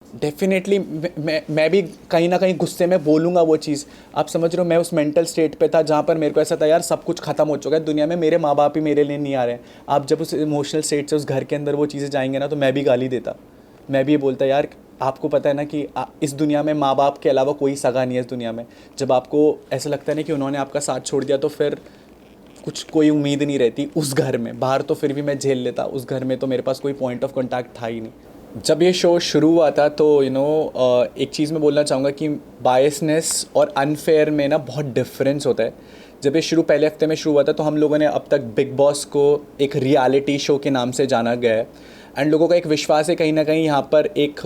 Definitely मैं भी कहीं न कहीं गुस्से में बोलूँगा वो चीज़। आप समझ रहे हो, मैं उस मेंटल स्टेट पे था जहाँ पर मेरे को ऐसा था यार सब कुछ ख़त्म हो चुका है दुनिया में, मेरे माँ-बाप ही मेरे लिए नहीं आ रहे हैं। आप जब उस इमोशनल स्टेट से उस घर के अंदर वो चीज़ें जाएँगे ना, तो मैं भी गाली देता। मैं भी ये बोलता यार, आपको पता है ना कि इस दुनिया में माँ-बाप के अलावा कोई सगा नहीं है इस दुनिया में। जब आपको ऐसा लगता है ना कि उन्होंने आपका साथ छोड़ दिया, तो फिर कुछ कोई उम्मीद नहीं रहती उस घर में। बाहर तो फिर भी मैं झेल लेता, उस घर में तो मेरे पास कोई पॉइंट ऑफ कॉन्टैक्ट था ही नहीं। जब ये शो शुरू हुआ था तो एक चीज़ मैं बोलना चाहूँगा कि बायसनेस और अनफेयर में ना बहुत डिफरेंस होता है। जब ये शुरू पहले हफ्ते में शुरू हुआ था तो हम लोगों ने अब तक बिग बॉस को एक रियलिटी शो के नाम से जाना गया है, एंड लोगों का एक विश्वास है कहीं ना कहीं यहाँ पर एक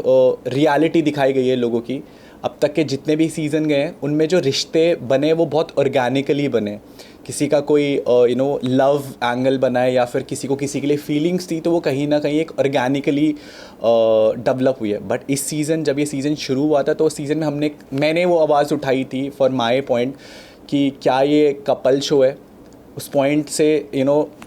रियलिटी दिखाई गई है लोगों की। अब तक के जितने भी सीज़न गए हैं उनमें जो रिश्ते बने वो बहुत ऑर्गेनिकली बने। किसी का कोई लव एंगल बना है या फिर किसी को किसी के लिए फीलिंग्स थी, तो वो कहीं ना कहीं एक ऑर्गेनिकली डेवलप हुई है। बट इस सीज़न, जब ये सीज़न शुरू हुआ था तो उस सीज़न में मैंने वो आवाज़ उठाई थी फॉर माई पॉइंट कि क्या ये कपल शो है। उस पॉइंट से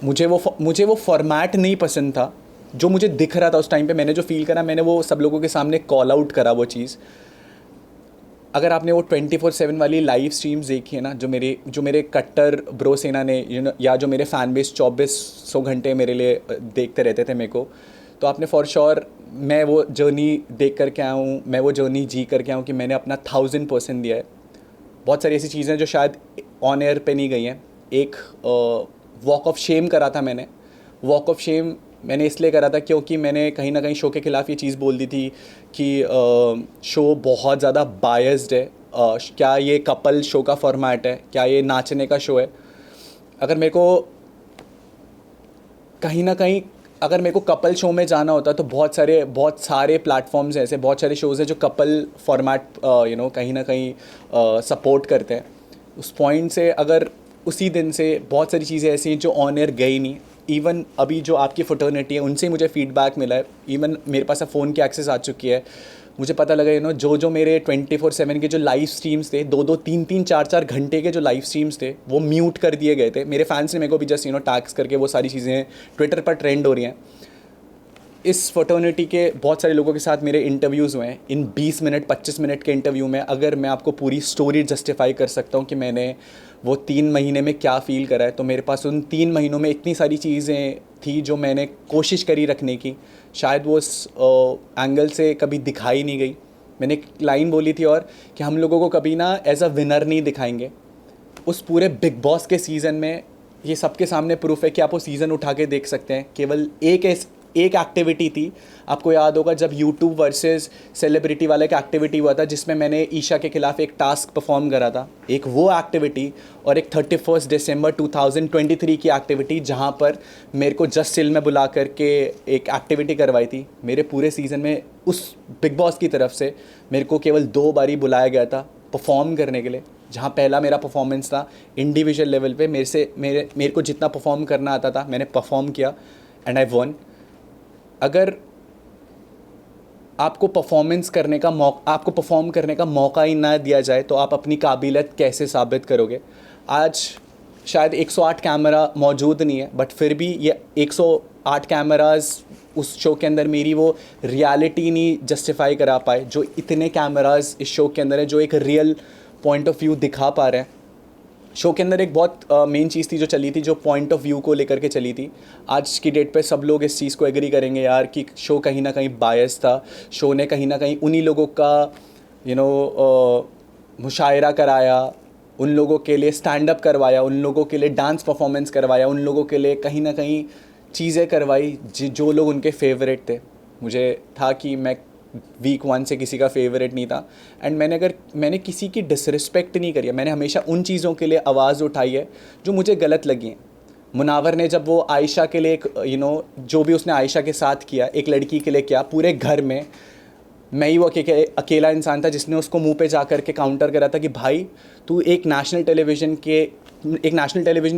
मुझे वो फॉर्मेट नहीं पसंद था जो मुझे दिख रहा था उस टाइम पे। मैंने जो फील करा, मैंने वो सब लोगों के सामने कॉल आउट करा वो चीज़। अगर आपने वो 24/7 वाली लाइव स्ट्रीम्स देखी है ना, जो मेरे कट्टर ब्रो सेना ने या जो मेरे फ़ैन बेस 2400 घंटे मेरे लिए देखते रहते थे मेरे को, तो आपने फॉर श्योर, मैं वो जर्नी देख कर के आया हूँ, मैं वो जर्नी जी कर के आया हूँ कि मैंने अपना 1000% दिया है। बहुत सारी ऐसी चीज़ें जो शायद ऑन एयर पे नहीं गई हैं। एक वॉक ऑफ शेम करा था मैंने। वॉक ऑफ शेम मैंने इसलिए करा था क्योंकि मैंने कहीं ना कहीं शो के ख़िलाफ़ ये चीज़ बोल दी थी कि शो बहुत ज़्यादा बायस्ड है। क्या ये कपल शो का फॉर्मेट है, क्या ये नाचने का शो है। अगर मेरे को कहीं ना कहीं अगर मेरे को कपल शो में जाना होता तो बहुत सारे प्लेटफॉर्म्स हैं ऐसे, बहुत सारे शोज़ हैं जो कपल फॉर्मेट कहीं ना कहीं सपोर्ट करते हैं। उस पॉइंट से अगर उसी दिन से बहुत सारी चीज़ें ऐसी हैं जो ऑन एयर गई नहीं। इवन अभी जो आपकी फ्रेटर्निटी है उनसे मुझे फीडबैक मिला है। इवन मेरे पास अब फ़ोन की एक्सेस आ चुकी है। मुझे पता लगा जो मेरे 24/7 के जो लाइव स्ट्रीम्स थे, 2-2 3-3 4-4 घंटे के जो लाइव स्ट्रीम्स थे, वो म्यूट कर दिए गए थे। मेरे फैंस ने मेरे को भी जस्ट टैग्स करके वो सारी चीज़ें ट्विटर पर ट्रेंड हो रही हैं। इस फ्रेटर्निटी के बहुत सारे लोगों के साथ मेरे इंटरव्यूज़ हुए हैं। इन 20 मिनट 25 मिनट के इंटरव्यू में अगर मैं आपको पूरी स्टोरी जस्टिफाई कर सकता हूँ कि मैंने वो 3 महीने में क्या फ़ील करा है, तो मेरे पास उन 3 महीनों में इतनी सारी चीज़ें थी जो मैंने कोशिश करी रखने की। शायद वो उस एंगल से कभी दिखाई नहीं गई। मैंने एक लाइन बोली थी और कि हम लोगों को कभी ना एज अ विनर नहीं दिखाएंगे। उस पूरे बिग बॉस के सीज़न में ये सबके सामने प्रूफ है कि आप वो सीज़न उठा के देख सकते हैं। केवल एक एक्टिविटी थी, आपको याद होगा जब यूट्यूब वर्सेस सेलिब्रिटी वाला एक एक्टिविटी हुआ था जिसमें मैंने ईशा के खिलाफ एक टास्क परफॉर्म करा था। एक वो एक्टिविटी और एक 31 दिसंबर 2023 की एक्टिविटी जहां पर मेरे को जस्ट सिल में बुला करके एक एक्टिविटी करवाई थी। मेरे पूरे सीज़न में उस बिग बॉस की तरफ से मेरे को केवल 2 बारी बुलाया गया था परफॉर्म करने के लिए, जहाँ पहला मेरा परफॉर्मेंस था इंडिविजुअल लेवल पे। मेरे को जितना परफॉर्म करना आता था मैंने परफॉर्म किया एंड आई वन। अगर आपको परफॉर्म करने का मौका ही ना दिया जाए तो आप अपनी काबिलियत कैसे साबित करोगे। आज शायद 108 कैमरा मौजूद नहीं है, बट फिर भी ये 108 कैमरास उस शो के अंदर मेरी वो रियलिटी नहीं जस्टिफाई करा पाए जो इतने कैमरास इस शो के अंदर है, जो एक रियल पॉइंट ऑफ व्यू दिखा पा रहे हैं। शो के अंदर एक बहुत मेन चीज़ थी जो चली थी, जो पॉइंट ऑफ व्यू को लेकर के चली थी। आज की डेट पे सब लोग इस चीज़ को एग्री करेंगे यार कि शो कहीं ना कहीं बायस था। शो ने कहीं ना कहीं उन्हीं लोगों का मुशायरा कराया, उन लोगों के लिए स्टैंड अप करवाया, उन लोगों के लिए डांस परफॉर्मेंस करवाया, उन लोगों के लिए कहीं ना कहीं चीज़ें करवाई जो लोग उनके फेवरेट थे। मुझे था कि मैं वीक 1 से किसी का फेवरेट नहीं था, एंड मैंने किसी की डिसरिस्पेक्ट नहीं करी है। मैंने हमेशा उन चीज़ों के लिए आवाज़ उठाई है जो मुझे गलत लगी हैं। मुनावर ने जब वो आयशा के लिए एक जो भी उसने आयशा के साथ किया, एक लड़की के लिए किया, पूरे घर में मैं ही वो अकेला इंसान था जिसने उसको मुंह पे जा कर के काउंटर करा था कि भाई तू एक नेशनल टेलीविज़न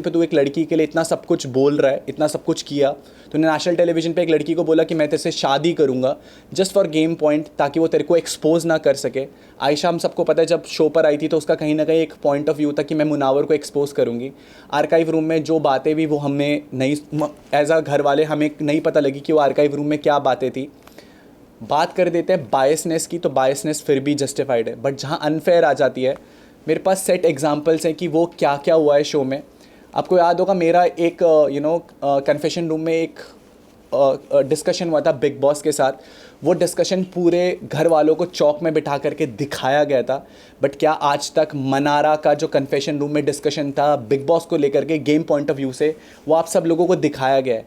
पे तू एक लड़की के लिए इतना सब कुछ बोल रहा है, इतना सब कुछ किया। तूने नेशनल टेलीविज़न पे एक लड़की को बोला कि मैं तेरे से शादी करूँगा जस्ट फॉर गेम पॉइंट, ताकि वो तेरे को एक्सपोज ना कर सके। आयशा, हम सबको पता है, जब शो पर आई थी तो उसका कहीं ना कहीं एक पॉइंट ऑफ व्यू था कि मैं मुनावर को एक्सपोज करूँगी। आर्काइव रूम में जो बातें भी वो हमें नहीं, एज अ घर वाले हमें नहीं पता लगी कि वो आर्काइव रूम में क्या बातें थी। बात कर देते हैं बायसनेस की, तो बायसनेस फिर भी जस्टिफाइड है, बट जहाँ अनफेयर आ जाती है, मेरे पास सेट एग्जांपल्स हैं कि वो क्या क्या हुआ है शो में। आपको याद होगा मेरा एक कन्फेशन रूम में एक डिस्कशन हुआ था बिग बॉस के साथ। वो डिस्कशन पूरे घर वालों को चौक में बिठा करके दिखाया गया था, बट क्या आज तक मनारा का जो कन्फेशन रूम में डिस्कशन था बिग बॉस को लेकर के गेम पॉइंट ऑफ व्यू से, वो आप सब लोगों को दिखाया गया है?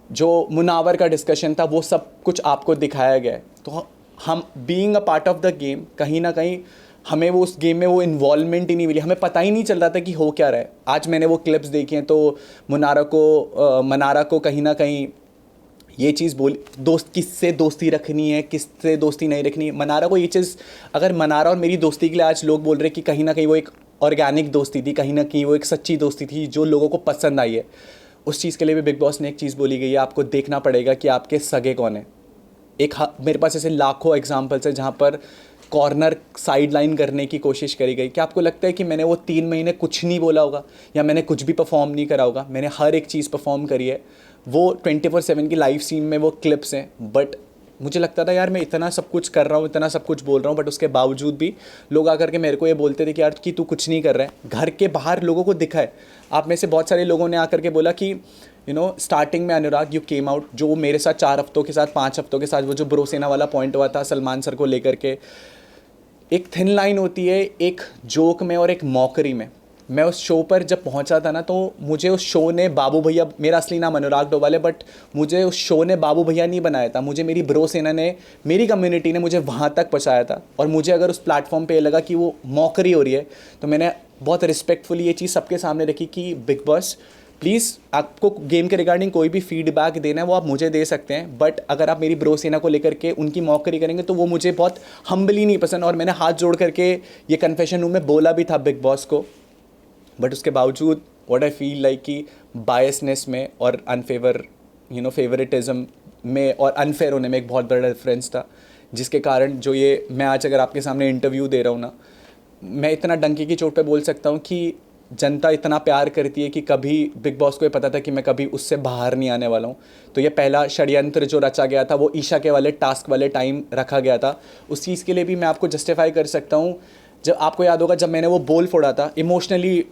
जो मुनावर का डिस्कशन था वो सब कुछ आपको दिखाया गया है। तो हम being a part of the game, कहीं ना कहीं हमें वो उस गेम में वो इन्वॉल्वमेंट ही नहीं मिली, हमें पता ही नहीं चल रहा था कि हो क्या रहा है। आज मैंने वो क्लिप्स देखी हैं, तो मनारा को कहीं ना कहीं ये चीज़ बोली, दोस्त किससे दोस्ती रखनी है, किससे दोस्ती नहीं रखनी है। मनारा को ये चीज़, अगर मनारा और मेरी दोस्ती के लिए आज लोग बोल रहे हैं कि कहीं ना कहीं वो एक ऑर्गेनिक दोस्ती थी, कहीं ना कहीं वो एक सच्ची दोस्ती थी जो लोगों को पसंद आई है, उस चीज़ के लिए भी बिग बॉस ने एक चीज़ बोली गई है, आपको देखना पड़ेगा कि आपके सगे कौन है। मेरे पास ऐसे लाखों एग्जाम्पल्स हैं जहाँ पर कॉर्नर साइड लाइन करने की कोशिश करी गई। क्या आपको लगता है कि मैंने वो 3 महीने कुछ नहीं बोला होगा, या मैंने कुछ भी परफॉर्म नहीं करा होगा? मैंने हर एक चीज़ परफॉर्म करी है। वो 24/7 की लाइव सीन में वो क्लिप्स हैं, बट मुझे लगता था यार मैं इतना सब कुछ कर रहा हूँ, इतना सब कुछ बोल रहा हूँ, बट उसके बावजूद भी लोग आकर के मेरे को ये बोलते थे कि यार कि तू कुछ नहीं कर रहा है। घर के बाहर लोगों को दिखा है। आप में से बहुत सारे लोगों ने आकर के बोला कि स्टार्टिंग में अनुराग यू केम आउट, जो मेरे साथ 4 हफ्तों के साथ 5 हफ्तों के साथ वो जो ब्रोसेना वाला पॉइंट हुआ था सलमान सर को लेकर के, एक थिन लाइन होती है एक जोक में और एक मॉकरी में। मैं उस शो पर जब पहुंचा था ना, तो मुझे उस शो ने बाबू भैया, मेरा असली नाम अनुराग डोवाल है, बट मुझे उस शो ने बाबू भैया नहीं बनाया था, मुझे मेरी ब्रो सेना ने, मेरी कम्युनिटी ने मुझे वहाँ तक पहुँचाया था। और मुझे अगर उस प्लेटफॉर्म पे लगा कि वो मॉकरी हो रही है, तो मैंने बहुत रिस्पेक्टफुली ये चीज़ सबके सामने रखी कि बिग बॉस प्लीज़, आपको गेम के रिगार्डिंग कोई भी फीडबैक देना है वो आप मुझे दे सकते हैं, बट अगर आप मेरी ब्रो सेना को लेकर के उनकी मॉकरी करेंगे तो वो मुझे बहुत हम्बली नहीं पसंद। और मैंने हाथ जोड़ करके ये कन्फेशन रूम में बोला भी था बिग बॉस को, बट उसके बावजूद व्हाट आई फील लाइक कि बायसनेस में और फेवरेटिज्म में और अनफेयर होने में एक बहुत बड़ा डिफरेंस था, जिसके कारण जो ये मैं आज अगर आपके सामने इंटरव्यू दे रहा हूँ ना, मैं इतना डंकी की चोट पे बोल सकता हूँ कि जनता इतना प्यार करती है कि कभी बिग बॉस को ये पता था कि मैं कभी उससे बाहर नहीं आने वाला हूँ। तो ये पहला षड्यंत्र जो रचा गया था वो ईशा के वाले टास्क वाले टाइम रखा गया था। उस चीज़ के लिए भी मैं आपको जस्टिफाई कर सकता हूँ। जब आपको याद होगा, जब मैंने वो बोल फोड़ा था, इमोशनली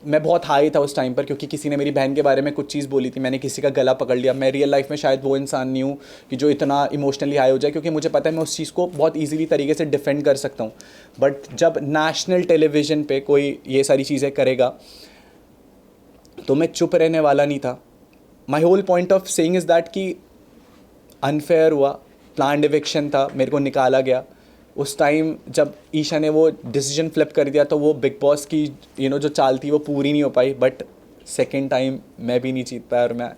मैं बहुत हाई था उस टाइम पर, क्योंकि किसी ने मेरी बहन के बारे में कुछ चीज़ बोली थी, मैंने किसी का गला पकड़ लिया। मैं रियल लाइफ में शायद वो इंसान नहीं हूँ कि जो इतना इमोशनली हाई हो जाए, क्योंकि मुझे पता है मैं उस चीज़ को बहुत ईजिली तरीके से डिफेंड कर सकता हूँ। बट जब नेशनल टेलीविज़न पे कोई ये सारी चीज़ें करेगा तो मैं चुप रहने वाला नहीं था। My whole point of saying is that कि अनफेयर हुआ, प्लान्ड इविक्शन था, मेरे को निकाला गया। उस टाइम जब ईशा ने वो डिसीजन फ्लिप कर दिया तो वो बिग बॉस की जो चाल थी वो पूरी नहीं हो पाई। बट सेकेंड टाइम मैं भी नहीं जीत पाया और मैं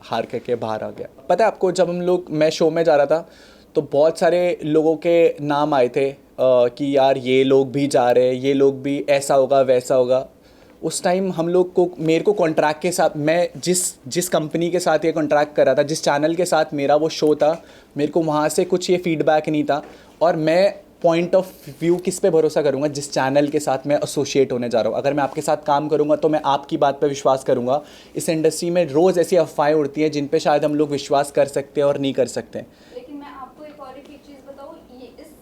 हार करके बाहर आ गया। पता है आपको, जब मैं शो में जा रहा था तो बहुत सारे लोगों के नाम आए थे कि यार ये लोग भी जा रहे हैं, ये लोग भी, ऐसा होगा वैसा होगा। उस टाइम हम लोग को, मेरे को कॉन्ट्रैक्ट के साथ, मैं जिस कंपनी के साथ ये कॉन्ट्रैक्ट कर रहा था, जिस चैनल के साथ मेरा वो शो था, मेरे को वहाँ से कुछ ये फीडबैक नहीं था। और मैं पॉइंट ऑफ व्यू किस पे भरोसा करूँगा? जिस चैनल के साथ मैं एसोसिएट होने जा रहा हूँ। अगर मैं आपके साथ काम करूँगा तो मैं आपकी बात पे विश्वास करूँगा। इस इंडस्ट्री में रोज़ ऐसी अफवाहें उड़ती हैं जिन पे शायद हम लोग विश्वास कर सकते हैं और नहीं कर सकते। लेकिन मैं आपको एक चीज़ बताऊँ, ये इस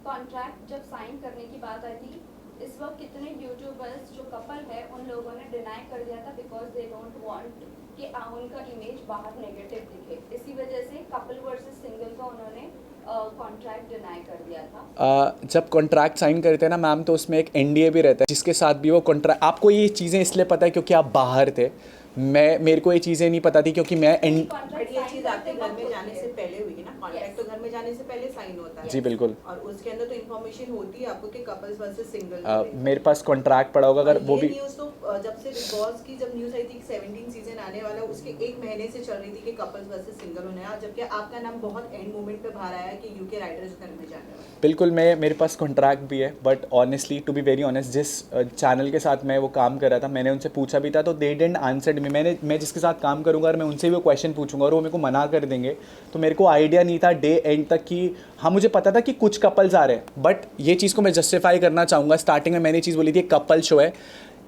कॉन्ट्रैक्ट जब साइन करने की बात आई थी, इस वक्त कितने यूट्यूबर्स जो कपल है उन लोगों ने डिनाई कर दिया था बिकॉज दे डोंट वांट कि उनका इमेज बाहर नेगेटिव दिखे। इसी वजह से कपल वर्सेस सिंगल का उन्होंने कॉन्ट्रैक्ट डिनाई कर दिया था। जब कॉन्ट्रैक्ट साइन करते हैं ना मैम, तो उसमें एक एनडीए भी रहता है जिसके साथ भी वो कॉन्ट्रैक्ट, आपको ये चीज़ें इसलिए पता है क्योंकि आप बाहर थे। मेरे को ये चीज़ें नहीं पता थी क्योंकि मैं ये चीज आपके घर में जाने से पहले हुई ना, कॉन्ट्रैक्ट तो घर में जाने से पहले साइन होता है। जी बिल्कुल। और उसके अंदर तो इन्फॉर्मेशन होती है आपको कि कपल्स वर्सेस सिंगल। मेरे पास कॉन्ट्रैक्ट पड़ा होगा अगर वो भी। न्यूज़ तो जब से बिग बॉस की जब न्यूज़ आई थी 17 सीजन आने वाला है, उसके 1 महीने से चल रही थी कि कपल्स वर्सेस सिंगल होने हैं, जबकि आपका नाम बहुत एंड मोमेंट पे बाहर आया कि यूके राइडर्स घर में जाने वाले। बिल्कुल, मेरे पास कॉन्ट्रैक्ट भी है, but honestly to be very honest, जिस चैनल के साथ मैं वो काम कर रहा था, मैंने उनसे पूछा भी था तो दे डिडंट आंसर्ड मी। मैं जिसके साथ काम करूंगा और मैं उनसे भी वो क्वेश्चन पूछूंगा और वो मेरे को मना कर देंगे, तो मेरे को आइडिया नहीं था डे एंड तक कि हाँ, मुझे पता था कि कुछ कपल्स आ रहे हैं, बट ये चीज़ को मैं जस्टिफाई करना चाहूँगा। स्टार्टिंग में मैंने चीज़ बोली थी कपल शो है,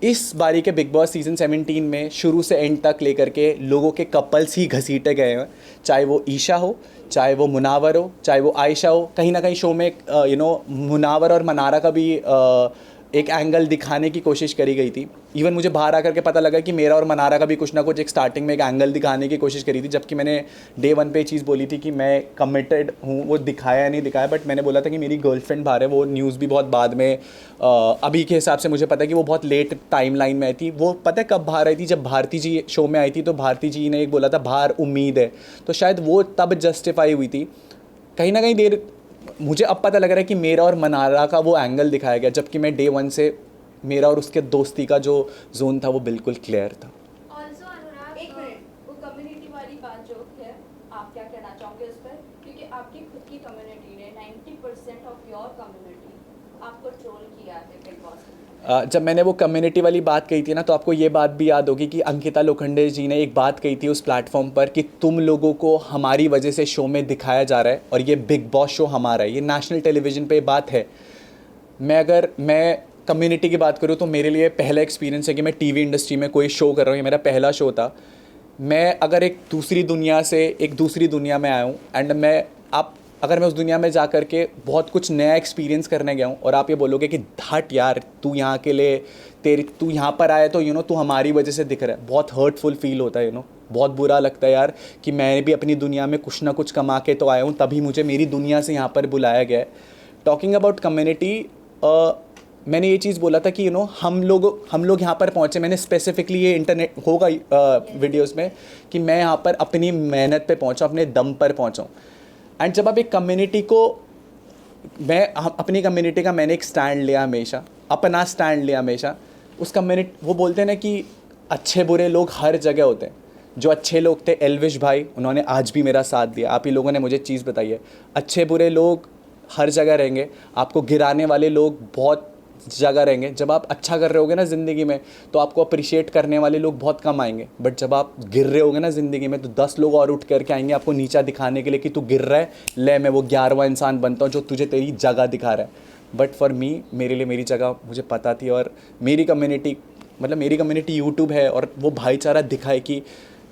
इस बारी के बिग बॉस सीज़न 17 में शुरू से एंड तक लेकर के लोगों के कपल्स ही घसीटे गए हैं, चाहे वो ईशा हो, चाहे वो मुनावर हो, चाहे वो आयशा हो। कहीं ना कहीं शो में मुनावर और मनारा का भी एक एंगल दिखाने की कोशिश करी गई थी। इवन मुझे बाहर आकर के पता लगा कि मेरा और मनारा का भी कुछ ना कुछ एक स्टार्टिंग में एक एंगल दिखाने की कोशिश करी थी, जबकि मैंने डे 1 पे चीज़ बोली थी कि मैं कमिटेड हूँ। वो दिखाया नहीं दिखाया, बट मैंने बोला था कि मेरी गर्लफ्रेंड बाहर है। वो न्यूज़ भी बहुत बाद में अभी के हिसाब से मुझे पता है कि वो बहुत लेट टाइमलाइन में आई थी। वो पता है कब बाहर आई थी? जब भारती जी शो में आई थी, तो भारती जी ने एक बोला था बाहर उम्मीद है, तो शायद वो तब जस्टिफाई हुई थी। कहीं ना कहीं देर मुझे अब पता लग रहा है कि मेरा और मनारा का वो एंगल दिखाया गया, जबकि मैं डे 1 से मेरा और उसके दोस्ती का जो जोन था वो बिल्कुल क्लियर था। ऑल्सो अनुराग, एक मिनट, वो कम्युनिटी वाली बात जो है, आप क्या कहना चाहोगे उस पर? क्योंकि आपकी खुद की कम्युनिटी ने 90% ऑफ योर कम्युनिटी आपको ट्रोल किया है बिग बॉस में। जब मैंने वो कम्युनिटी वाली बात कही थी ना, तो आपको ये बात भी याद होगी कि अंकिता लोखंडे जी ने एक बात कही थी उस प्लेटफॉर्म पर कि तुम लोगों को हमारी वजह से शो में दिखाया जा रहा है और ये बिग बॉस शो हमारा है। ये नेशनल टेलीविज़न पे बात है। मैं कम्युनिटी की बात करूँ तो मेरे लिए पहला एक्सपीरियंस है कि मैं टीवी इंडस्ट्री में कोई शो कर रहा हूँ। ये मेरा पहला शो था। मैं अगर एक दूसरी दुनिया से एक दूसरी दुनिया में आया हूँ, एंड अगर मैं उस दुनिया में जा कर के बहुत कुछ नया एक्सपीरियंस करने गया हूँ, और आप ये बोलोगे कि हट यार तू यहाँ के लिए तू यहाँ पर आया तो तू हमारी वजह से दिख रहा है, बहुत हर्टफुल फील होता है। बहुत बुरा लगता है यार कि मैं भी अपनी दुनिया में कुछ ना कुछ कमा के तो आया हूँ, तभी मुझे मेरी दुनिया से यहाँ पर बुलाया गया है। टॉकिंग अबाउट कम्युनिटी, मैंने ये चीज़ बोला था कि हम लोग यहाँ पर पहुँचे। मैंने स्पेसिफिकली ये इंटरनेट होगा वीडियोस में कि मैं यहाँ पर अपनी मेहनत पे पहुँचा, अपने दम पर पहुँचा। एंड जब आप एक कम्युनिटी को, अपनी कम्युनिटी का मैंने एक स्टैंड लिया हमेशा, अपना स्टैंड लिया हमेशा। उस कम्युनिटी, वो बोलते हैं ना कि अच्छे बुरे लोग हर जगह होते हैं। जो अच्छे लोग थे एल्विश भाई, उन्होंने आज भी मेरा साथ दिया। आप ही लोगों ने मुझे चीज़ बताई है, अच्छे बुरे लोग हर जगह रहेंगे, आपको गिराने वाले लोग बहुत जगह रहेंगे। जब आप अच्छा कर रहे होगे ना ज़िंदगी में, तो आपको अप्रिशिएट करने वाले लोग बहुत कम आएंगे। बट जब आप गिर रहे होगे ना ज़िंदगी में, तो 10 लोग और उठ करके आएंगे आपको नीचा दिखाने के लिए कि तू गिर रहा है, ले मैं वो 11वां इंसान बनता हूँ जो तुझे तेरी जगह दिखा रहा है। बट फॉर मी, मेरे लिए मेरी जगह मुझे पता थी। और मेरी कम्युनिटी यूट्यूब है, और वो भाईचारा दिखाए कि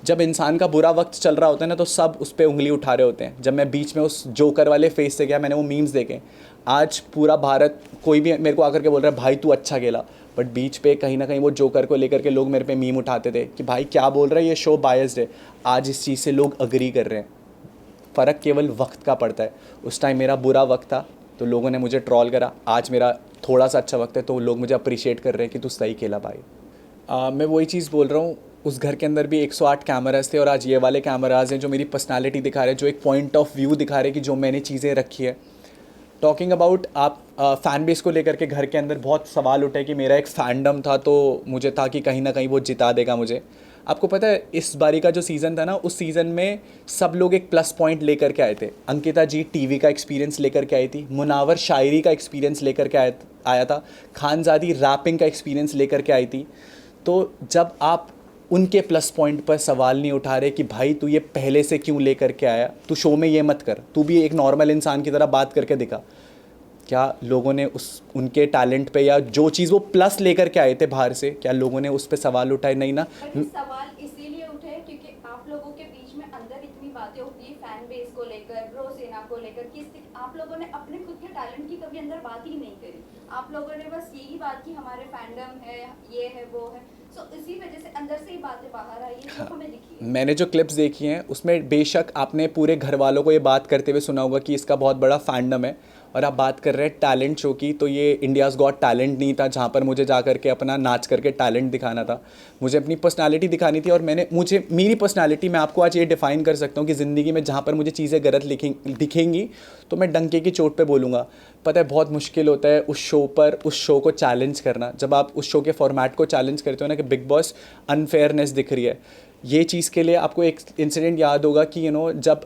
जब इंसान का बुरा वक्त चल रहा होता है ना, तो सब उस पर उंगली उठा रहे होते हैं। जब मैं बीच में उस जोकर वाले फेस से गया, मैंने वो मीम्स देखे। आज पूरा भारत, कोई भी मेरे को आकर के बोल रहा है भाई तू अच्छा खेला, बट बीच पे कहीं ना कहीं वो जोकर को लेकर के लोग मेरे पे मीम उठाते थे कि भाई क्या बोल रहा है, ये शो बायस्ड है। आज इस चीज़ से लोग अग्री कर रहे हैं। फ़र्क केवल वक्त का पड़ता है। उस टाइम मेरा बुरा वक्त था तो लोगों ने मुझे ट्रोल करा, आज मेरा थोड़ा सा अच्छा वक्त है तो लोग मुझे अप्रिशिएट कर रहे हैं कि तू सही खेला भाई। मैं वही चीज़ बोल रहा हूँ, उस घर के अंदर भी 108 कैमराज थे, और आज ये वाले कैमराज हैं जो मेरी पर्सनालिटी दिखा रहे हैं, जो एक पॉइंट ऑफ व्यू दिखा रहे हैं कि जो मैंने चीज़ें रखी है। टॉकिंग अबाउट आप फ़ैन बेस को लेकर के घर के अंदर बहुत सवाल उठे कि मेरा एक फैंडम था, तो मुझे था कि कहीं ना कहीं वो जिता देगा मुझे। आपको पता है इस बारी का जो सीज़न था ना, उस सीज़न में सब लोग एक प्लस पॉइंट लेकर के आए थे। अंकिता जी टीवी का एक्सपीरियंस लेकर के आई थी, मुनावर शायरी का एक्सपीरियंस लेकर के आया था, खानज़ादी रैपिंग का एक्सपीरियंस लेकर के आई थी। तो जब आप उनके प्लस पॉइंट पर सवाल नहीं उठा रहे कि भाई तू ये पहले से क्यों लेकर के आया, तू शो में ये मत कर, तू भी एक नॉर्मल इंसान की तरह बात करके दिखा। क्या लोगों ने उनके टैलेंट पे, या जो चीज़ वो प्लस लेकर के आए थे बाहर से, क्या लोगों ने उस पर सवाल उठाए? नहीं ना। सवाल इसीलिए उठे क्योंकि आप लोगों के बीच में अंदर इतनी बातें होती है फैन बेस को लेकर, ब्रो सेना को लेकर, कि आप लोगों ने अपने खुद के टैलेंट की कभी अंदर बात ही नहीं करी। आप लोगों ने बस यही बात की हमारे फैंडम है, ये है, वो है। सो इसी वजह से अंदर से ही बातें बाहर आई है, जो हमें दिखी है। मैंने जो क्लिप्स देखी हैं उसमें बेशक आपने पूरे घर वालों को ये बात करते हुए सुना होगा कि इसका बहुत बड़ा फैंडम है। और आप बात कर रहे हैं टैलेंट शो की, तो ये इंडियाज़ गॉट टैलेंट नहीं था जहाँ पर मुझे जा करके अपना नाच करके टैलेंट दिखाना था। मुझे अपनी पर्सनालिटी दिखानी थी, और मेरी पर्सनालिटी, मैं आपको आज ये डिफ़ाइन कर सकता हूँ कि ज़िंदगी में जहाँ पर मुझे चीज़ें गलत दिखेंगी तो मैं डंके की चोट पे बोलूँगा। पता है बहुत मुश्किल होता है उस शो को चैलेंज करना। जब आप उस शो के फॉर्मेट को चैलेंज करते हो ना कि बिग बॉस अनफेयरनेस दिख रही है, ये चीज़ के लिए आपको एक इंसिडेंट याद होगा कि जब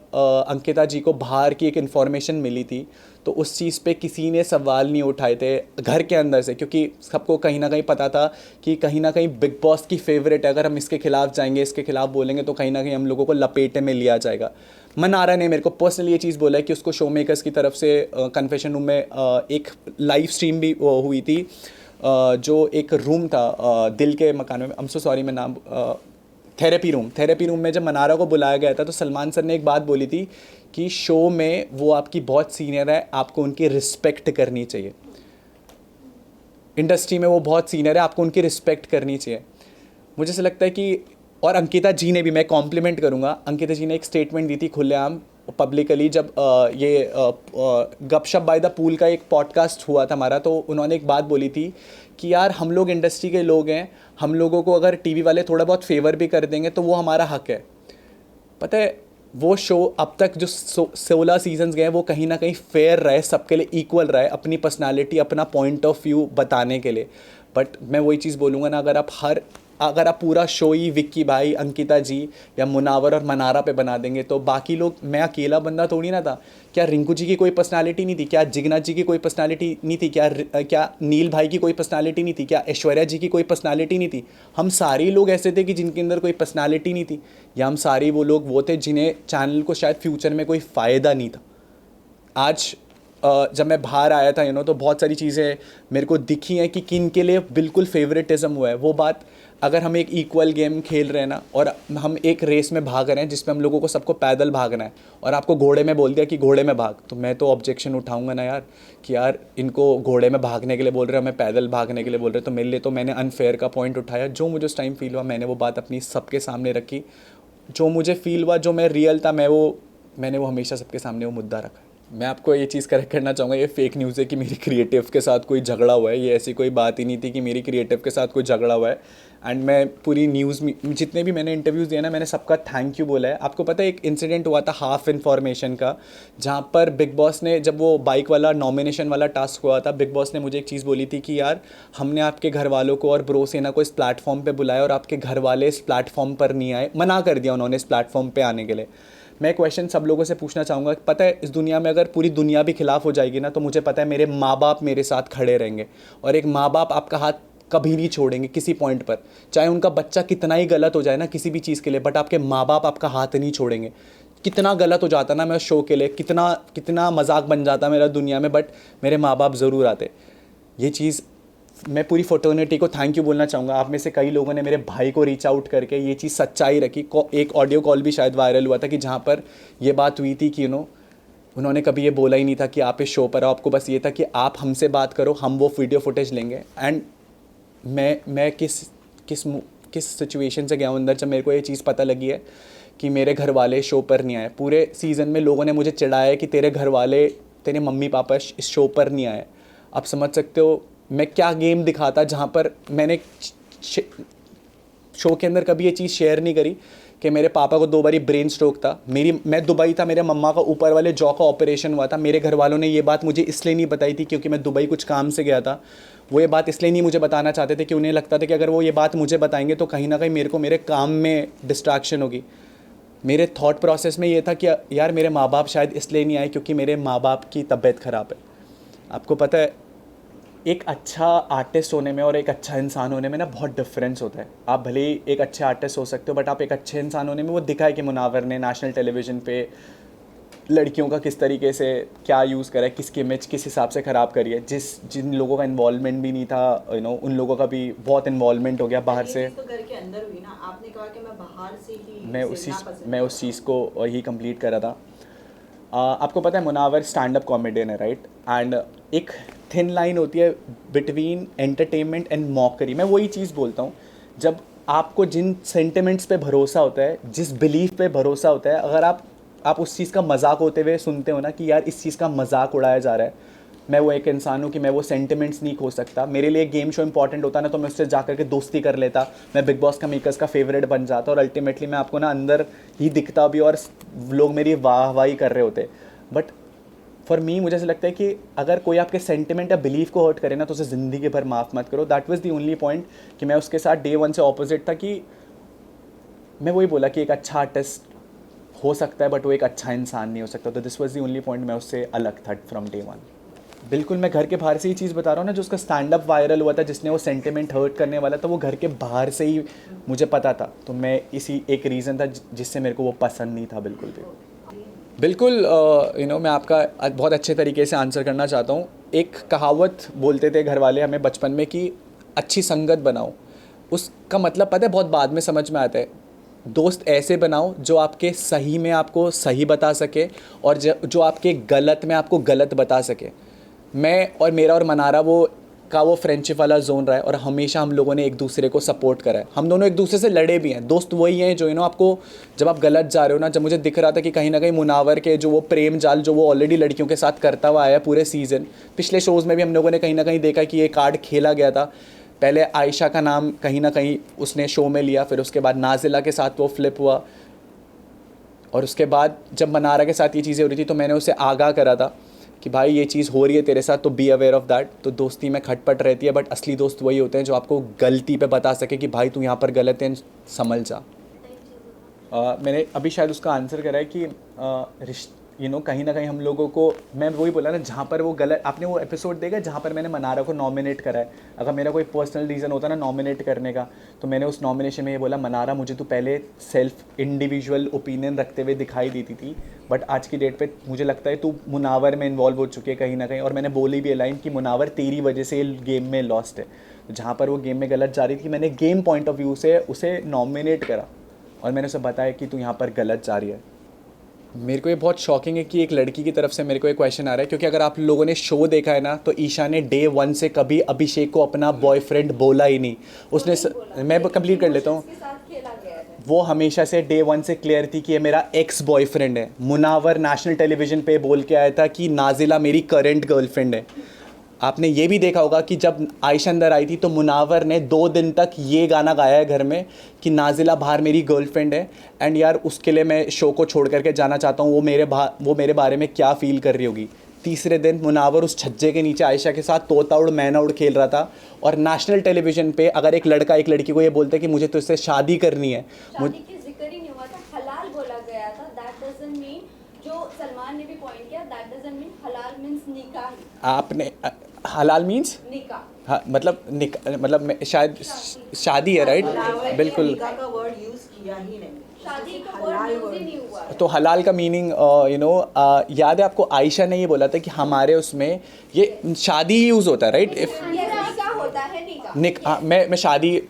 अंकिता जी को बाहर की एक इन्फॉर्मेशन मिली थी, तो उस चीज़ पे किसी ने सवाल नहीं उठाए थे घर के अंदर से, क्योंकि सबको कहीं ना कहीं पता था कि कहीं ना कहीं बिग बॉस की फेवरेट है, अगर हम इसके खिलाफ जाएंगे, इसके खिलाफ बोलेंगे तो कहीं ना कहीं हम लोगों को लपेटे में लिया जाएगा। मनारा ने मेरे को पर्सनली ये चीज़ बोला है कि उसको शो मेकर्स की तरफ से कन्फेशन रूम में एक लाइव स्ट्रीम भी हुई थी जो एक रूम था दिल के मकान में, I'm so sorry मैं नाम, थेरेपी रूम में जब मनारा को बुलाया गया था तो सलमान सर ने एक बात बोली थी कि शो में वो आपकी बहुत सीनियर है, आपको उनकी रिस्पेक्ट करनी चाहिए। इंडस्ट्री में वो बहुत सीनियर है, आपको उनकी रिस्पेक्ट करनी चाहिए। मुझे ऐसा लगता है कि, और अंकिता जी ने भी, मैं कॉम्प्लीमेंट करूँगा, अंकिता जी ने एक स्टेटमेंट दी थी खुलेआम पब्लिकली जब ये गपशप बाय द पूल का एक पॉडकास्ट हुआ था हमारा, तो उन्होंने एक बात बोली थी कि यार हम लोग इंडस्ट्री के लोग हैं, हम लोगों को अगर टीवी वाले थोड़ा बहुत फेवर भी कर देंगे तो वो हमारा हक है। पता है वो शो अब तक जो 16 सीजन्स गए वो कहीं ना कहीं फेयर रहे, सबके लिए इक्वल रहे, अपनी पर्सनालिटी अपना पॉइंट ऑफ व्यू बताने के लिए। बट मैं वही चीज़ बोलूँगा ना, अगर आप पूरा शो ही विक्की भाई, अंकिता जी या मुनावर और मनारा पे बना देंगे तो बाकी लोग, मैं अकेला बंदा थोड़ी ना था। क्या रिंकू जी की कोई पर्सनालिटी नहीं थी? क्या जिगना जी की कोई पर्सनालिटी नहीं थी? क्या नील भाई की कोई पर्सनालिटी नहीं थी? क्या ऐश्वर्या जी की कोई पर्सनालिटी नहीं थी? हम सारे लोग ऐसे थे कि जिनके अंदर कोई पर्सनालिटी नहीं थी, या हम सारे वो लोग वो थे जिन्हें चैनल को शायद फ्यूचर में कोई फ़ायदा नहीं था। आज जब मैं बाहर आया था तो बहुत सारी चीज़ें मेरे को दिखी हैं कि किन के लिए बिल्कुल फेवरेटिज़म हुआ है। वो बात, अगर हम एक इक्वल गेम खेल रहे हैं ना, और हम एक रेस में भाग रहे हैं जिसमें हम लोगों को सबको पैदल भागना है, और आपको घोड़े में बोल दिया कि घोड़े में भाग, तो मैं तो ऑब्जेक्शन उठाऊंगा ना यार, कि यार इनको घोड़े में भागने के लिए बोल रहे हैं, हमें पैदल भागने के लिए बोल रहे हैं। तो मेरे लिए तो मैंने अनफेयर का पॉइंट उठाया, जो मुझे उस टाइम फील हुआ मैंने वो बात अपनी सबके सामने रखी, जो मुझे फील हुआ, जो मैं रियल था, मैंने वो हमेशा सबके सामने वो मुद्दा रखा। मैं आपको ये चीज़ करेक्ट करना चाहूँगा, ये फेक न्यूज़ है कि मेरी क्रिएटिव के साथ कोई झगड़ा हुआ है। ये ऐसी कोई बात ही नहीं थी कि मेरी क्रिएटिव के साथ कोई झगड़ा हुआ है। एंड मैं पूरी न्यूज़ में जितने भी मैंने इंटरव्यूज़ दिए ना, मैंने सबका थैंक यू बोला है। आपको पता है एक इंसिडेंट हुआ था हाफ इन्फॉर्मेशन का, जहाँ पर बिग बॉस ने, जब वो बाइक वाला नॉमिनेशन वाला टास्क हुआ था, बिग बॉस ने मुझे एक चीज़ बोली थी कि यार हमने आपके घर वालों को और ब्रो सेना को इस प्लेटफॉर्म पर बुलाया और आपके घर वाले इस प्लेटफॉर्म पर नहीं आए, मना कर दिया उन्होंने इस प्लेटफॉर्म पर आने के लिए। मैं क्वेश्चन सब लोगों से पूछना चाहूँगा, पता है इस दुनिया में अगर पूरी दुनिया भी खिलाफ हो जाएगी ना, तो मुझे पता है मेरे माँ बाप मेरे साथ खड़े रहेंगे, और एक माँ बाप आपका हाथ कभी नहीं छोड़ेंगे किसी पॉइंट पर, चाहे उनका बच्चा कितना ही गलत हो जाए ना किसी भी चीज़ के लिए, बट आपके माँ बाप आपका हाथ नहीं छोड़ेंगे। कितना गलत हो जाता ना मैं उस शो के लिए, कितना मजाक बन जाता मेरा दुनिया में, बट मेरे माँ बाप ज़रूर आते। ये चीज़ मैं पूरी फ्रेटर्निटी को थैंक यू बोलना चाहूँगा। आप में से कई लोगों ने मेरे भाई को रीच आउट करके ये चीज़ सच्चाई रखी। एक ऑडियो कॉल भी शायद वायरल हुआ था कि जहाँ पर ये बात हुई थी कि उन्होंने कभी ये बोला ही नहीं था कि आप इस शो पर आओ, आपको बस ये था कि आप हमसे बात करो, हम वो वीडियो फुटेज लेंगे। एंड मैं किस सिचुएशन से गया हूँ अंदर, जब मेरे को ये चीज़ पता लगी है कि मेरे घर वाले शो पर नहीं आए। पूरे सीज़न में लोगों ने मुझे चिढ़ाया है कि तेरे घर वाले, तेरे मम्मी पापा इस शो पर नहीं आए। आप समझ सकते हो मैं क्या गेम दिखाता, जहाँ पर मैंने शो के अंदर कभी ये चीज़ शेयर नहीं करी कि मेरे पापा को 2 बारी ब्रेन स्ट्रोक था, मैं दुबई था, मेरे मम्मा का ऊपर वाले जॉ का ऑपरेशन हुआ था। मेरे घर वालों ने ये बात मुझे इसलिए नहीं बताई थी क्योंकि मैं दुबई कुछ काम से गया था। वो ये बात इसलिए नहीं मुझे बताना चाहते थे कि उन्हें लगता था कि अगर वो ये बात मुझे बताएंगे तो कहीं ना कहीं मेरे को मेरे काम में डिस्ट्रैक्शन होगी। मेरे थॉट प्रोसेस में ये था कि यार मेरे माँ बाप शायद इसलिए नहीं आए क्योंकि मेरे माँ बाप की तबीयत ख़राब है। आपको पता है एक अच्छा आर्टिस्ट होने में और एक अच्छा इंसान होने में ना बहुत डिफरेंस होता है। आप भले ही एक अच्छे आर्टिस्ट हो सकते हो, बट आप एक अच्छे इंसान होने में, वो दिखा है कि मुनावर ने नेशनल टेलीविज़न पे लड़कियों का किस तरीके से क्या यूज़ करा है, किसकी इमेज किस हिसाब से ख़राब करी है। जिन लोगों का इन्वॉल्वमेंट भी नहीं था उन लोगों का भी बहुत इन्वॉल्वमेंट हो गया बाहर से। तो घर के अंदर हुई ना, आपने कहा कि मैं बाहर से ही मैं उस चीज़ को ही कंप्लीट करा था। आपको पता है मुनावर स्टैंड अप कॉमेडियन है, राइट? एंड एक थिन लाइन होती है बिटवीन एंटरटेनमेंट एंड मॉकरी। मैं वही चीज़ बोलता हूँ, जब आपको जिन सेंटिमेंट्स पे भरोसा होता है, जिस बिलीफ पे भरोसा होता है, अगर आप उस चीज़ का मजाक होते हुए सुनते हो ना कि यार इस चीज़ का मजाक उड़ाया जा रहा है, मैं वो एक इंसान हूँ कि मैं वो सेंटिमेंट्स नहीं खो सकता। मेरे लिए गेम शो इंपॉर्टेंट होता ना, तो मैं उससे जाकर के दोस्ती कर लेता, मैं बिग बॉस का मेकर्स का फेवरेट बन जाता, और अल्टीमेटली मैं आपको ना अंदर ही दिखता भी और लोग मेरी वाहवाही कर रहे होते। बट फॉर मी मुझे ऐसा लगता है कि अगर कोई आपके सेंटिमेंट या बिलीफ को हर्ट करे ना, तो उसे ज़िंदगी भर माफ़ मत करो। That was the only point कि मैं उसके साथ डे 1 से ऑपोजिट था, कि मैं वही बोला कि एक अच्छा आर्टिस्ट हो सकता है बट वो एक अच्छा इंसान नहीं हो सकता। तो this was the only point, मैं उससे अलग था फ्रॉम डे 1। बिल्कुल मैं घर के बाहर से ही चीज़ बता रहा हूँ ना, जो उसका स्टैंड अप वायरल हुआ था जिसने वो सेंटिमेंट हर्ट करने वाला था, वो घर के बाहर से ही मुझे पता था। तो मैं इसी एक रीज़न था जिससे मेरे को वो पसंद नहीं था बिल्कुल भी। बिल्कुल मैं आपका बहुत अच्छे तरीके से आंसर करना चाहता हूँ। एक कहावत बोलते थे घर वाले हमें बचपन में कि अच्छी संगत बनाओ। उसका मतलब पता है बहुत बाद में समझ में आता है। दोस्त ऐसे बनाओ जो आपके सही में आपको सही बता सके और जो आपके गलत में आपको गलत बता सके। मैं और मेरा और मनारा वो फ्रेंडशिप वाला जोन रहा है और हमेशा हम लोगों ने एक दूसरे को सपोर्ट करा है। हम दोनों एक दूसरे से लड़े भी हैं। दोस्त वही हैं जो आपको जब आप गलत जा रहे हो ना, जब मुझे दिख रहा था कि कहीं ना कहीं मुनावर के जो वो प्रेम जाल जो वो ऑलरेडी लड़कियों के साथ करता हुआ आया पूरे सीज़न, पिछले शोज़ में भी हम लोगों ने कहीं ना कहीं देखा कि ये कार्ड खेला गया था। पहले आयशा का नाम कहीं ना कहीं उसने शो में लिया, फिर उसके बाद नाजिला के साथ वो फ्लिप हुआ, और उसके बाद जब मनारा के साथ ये चीज़ें हो रही थी तो मैंने उसे आगाह करा था कि भाई ये चीज़ हो रही है तेरे साथ, तो बी अवेयर ऑफ दैट। तो दोस्ती में खटपट रहती है, बट असली दोस्त वही होते हैं जो आपको गलती पे बता सके कि भाई तू यहाँ पर गलत है, संभल जा। मैंने अभी शायद उसका आंसर करा है कि कहीं ना कहीं हम लोगों को, मैं वही बोला ना, जहाँ पर वो गलत, आपने वो एपिसोड देखा जहाँ पर मैंने मनारा को नॉमिनेट करा है। अगर मेरा कोई पर्सनल रीज़न होता ना नॉमिनेट करने का, तो मैंने उस नॉमिनेशन में ये बोला, मनारा मुझे तो पहले सेल्फ इंडिविजुअल ओपिनियन रखते हुए दिखाई देती थी, बट आज की डेट पे मुझे लगता है तू मुनावर में इन्वॉल्व हो चुकी है कहीं ना कहीं। और मैंने बोली भी लाइन कि मुनावर तेरी वजह से ये गेम में लॉस्ट है। जहाँ पर वो गेम में गलत जा रही थी, मैंने गेम पॉइंट ऑफ व्यू से उसे नॉमिनेट करा और मैंने उसे बताया कि तू यहाँ पर गलत जा रही है। मेरे को ये बहुत शॉकिंग है कि एक लड़की की तरफ से मेरे को एक क्वेश्चन आ रहा है, क्योंकि अगर आप लोगों ने शो देखा है ना, तो ईशा ने डे 1 से कभी अभिषेक को अपना बॉयफ्रेंड बोला ही नहीं। उसने मैं कंप्लीट कर लेता हूँ। वो हमेशा से डे 1 से क्लियर थी कि ये मेरा एक्स बॉयफ्रेंड है। मुनावर नेशनल टेलीविज़न पे बोल के आया था कि नाजिला मेरी करंट गर्लफ्रेंड है। आपने ये भी देखा होगा कि जब आयशा अंदर आई थी तो मुनावर ने 2 दिन तक ये गाना गाया है घर में कि नाजिला बाहर मेरी गर्लफ्रेंड है। एंड यार उसके लिए मैं शो को छोड़ करके जाना चाहता हूँ। वो मेरे बारे में क्या फ़ील कर रही होगी। तीसरे दिन मुनावर उस छज्जे के नीचे आयशा के साथ तोता उड़ मैना उड़ खेल रहा था। और नेशनल टेलीविज़न पे अगर एक लड़का एक लड़की को ये बोलता है कि मुझे तुझसे शादी करनी है, शादी की जिक्र ही नहीं हुआ था, हलाल बोला गया था। दैट डजंट मीन, जो सलमान ने भी पॉइंट किया, दैट डजंट मीन हलाल मींस निकाह। आपने हलाल मीन्स निकाह, हाँ, मतलब शायद शादी है, राइट? बिल्कुल। निकाह का वर्ड यूज किया ही नहीं, शादी का वर्ड यूज ही नहीं हुआ। तो हलाल का मीनिंग याद है आपको, आयशा ने ये बोला था कि हमारे उसमें ये शादी ही यूज़ होता है, राइट? इफ निकाह होता है, निकाह। मैं शादी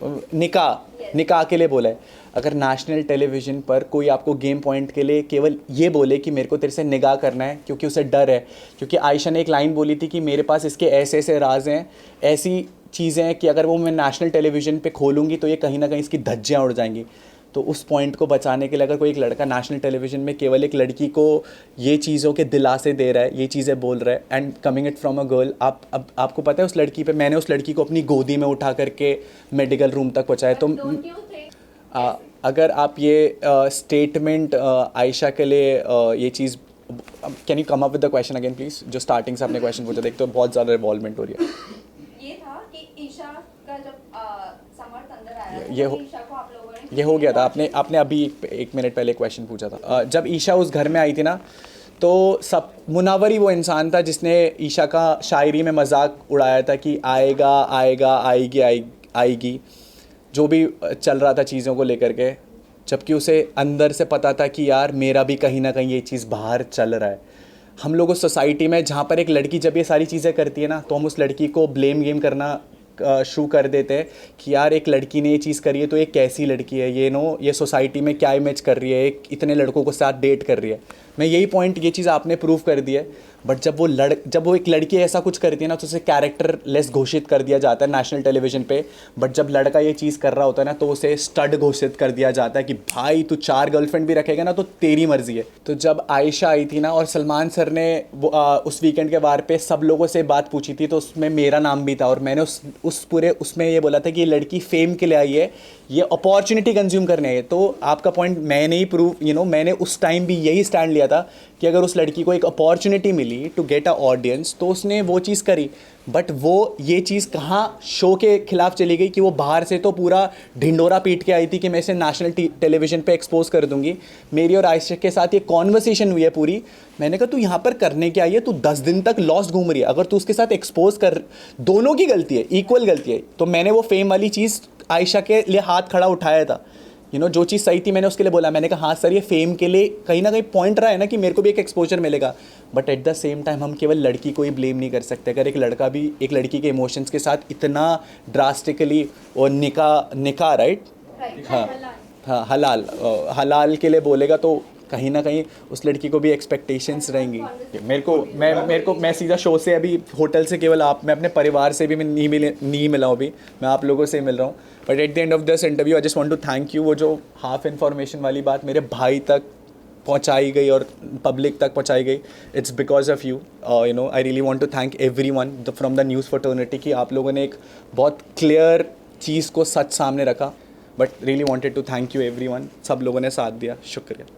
निकाह के लिए बोला है। अगर नेशनल टेलीविज़न पर कोई आपको गेम पॉइंट के लिए केवल ये बोले कि मेरे को तेरे से निगाह करना है क्योंकि उसे डर है, क्योंकि आयशा ने एक लाइन बोली थी कि मेरे पास इसके ऐसे ऐसे राज हैं, ऐसी चीज़ें हैं कि अगर वो मैं नेशनल टेलीविज़न पे खोलूँगी तो ये कहीं ना कहीं इसकी धज्जियाँ उड़ जाएंगी। तो उस पॉइंट को बचाने के लिए अगर कोई एक लड़का नेशनल टेलीविज़न में केवल एक लड़की को ये चीज़ों के दिलासे दे रहा है, ये चीज़ें बोल रहा है, and coming it from a girl, आपको पता है उस लड़की पे, मैंने उस लड़की को अपनी गोदी में उठा करके मेडिकल रूम तक पहुँचाया। तो अगर आप ये स्टेटमेंट आयशा के लिए ये चीज़, can you come up with the question again please? जो स्टार्टिंग से आपने क्वेश्चन पूछा, देखते हो बहुत ज़्यादा रिवॉल्वमेंट हो रही है। ये था कि ईशा का जब समर्थ अंदर आया था, ये हो- ईशा को आप लोगों ने ये हो गया था। आपने अभी एक मिनट पहले क्वेश्चन पूछा था। जब ईशा उस घर में आई थी ना, तो सब मुनावर ही वो इंसान था जिसने ईशा का शायरी में मजाक उड़ाया था कि आएगा आएगा आएगी आएगी, जो भी चल रहा था चीज़ों को लेकर के, जबकि उसे अंदर से पता था कि यार मेरा भी कहीं ना कहीं ये चीज़ बाहर चल रहा है। हम लोग उस सोसाइटी में जहाँ पर एक लड़की जब ये सारी चीज़ें करती है ना, तो हम उस लड़की को ब्लेम गेम करना शुरू कर देते हैं कि यार एक लड़की ने ये चीज़ करी है तो ये कैसी लड़की है, ये सोसाइटी में क्या इमेज कर रही है, इतने लड़कों के साथ डेट कर रही है। मैं यही पॉइंट, ये चीज़ आपने प्रूव कर दी है। बट जब वो एक लड़की ऐसा कुछ करती है ना, तो उसे कैरेक्टर लेस घोषित कर दिया जाता है नेशनल टेलीविज़न पे। बट जब लड़का ये चीज़ कर रहा होता है ना, तो उसे स्टड घोषित कर दिया जाता है कि भाई तू 4 गर्लफ्रेंड भी रखेगा ना तो तेरी मर्जी है। तो जब आयशा आई थी ना और सलमान सर ने उस वीकेंड के वार पे सब लोगों से बात पूछी थी, तो उसमें मेरा नाम भी था और मैंने उसमें ये बोला था कि ये लड़की फेम के लिए आई है, ये अपॉर्चुनिटी कंज्यूम करने आई है। तो आपका पॉइंट मैंने ही प्रूव, मैंने उस टाइम भी यही स्टैंड लिया था कि अगर उस लड़की को एक अपॉर्चुनिटी मिली टू गेट अ ऑडियंस तो उसने वो चीज़ करी। बट वो ये चीज़ कहाँ शो के खिलाफ चली गई कि वो बाहर से तो पूरा ढिंडोरा पीट के आई थी कि मैं इसे नेशनल टेलीविज़न पे एक्सपोज कर दूंगी। मेरी और आयशा के साथ ये कॉन्वर्सेशन हुई है पूरी। मैंने कहा तू यहाँ पर करने के आई है, तू 10 दिन तक लॉस्ट घूम रही है, अगर तू उसके साथ एक्सपोज कर, दोनों की गलती है, इक्वल गलती है। तो मैंने वो फेम वाली चीज़ आयशा के लिए हाथ खड़ा उठाया था जो चीज़ सही थी मैंने उसके लिए बोला, मैंने कहा हाँ सर ये फेम के लिए कहीं ना कहीं पॉइंट रहा है ना कि मेरे को भी एक एक्सपोजर मिलेगा, but at the same time हम केवल लड़की को ही ब्लेम नहीं कर सकते। अगर एक लड़का भी एक लड़की के इमोशंस के साथ इतना ड्रास्टिकली और निका राइट, राइट, हाँ हाँ हलाल के लिए बोलेगा तो कहीं ना कहीं उस लड़की को भी एक्सपेक्टेशंस रहेंगी। मेरे को मैं सीधा शो से अभी होटल से केवल मैं अपने परिवार से भी मैं नहीं मिला हूँ अभी, मैं आप लोगों से मिल रहा हूँ। But at the end of this interview I just want to thank you. वो जो हाफ इन्फॉर्मेशन वाली बात मेरे भाई तक पहुंचाई गई और पब्लिक तक पहुंचाई गई, it's because of you. I really want to thank everyone from the news fraternity कि आप लोगों ने एक बहुत क्लियर चीज़ को सच सामने रखा। But really wanted to thank you everyone, सब लोगों ने साथ दिया, शुक्रिया।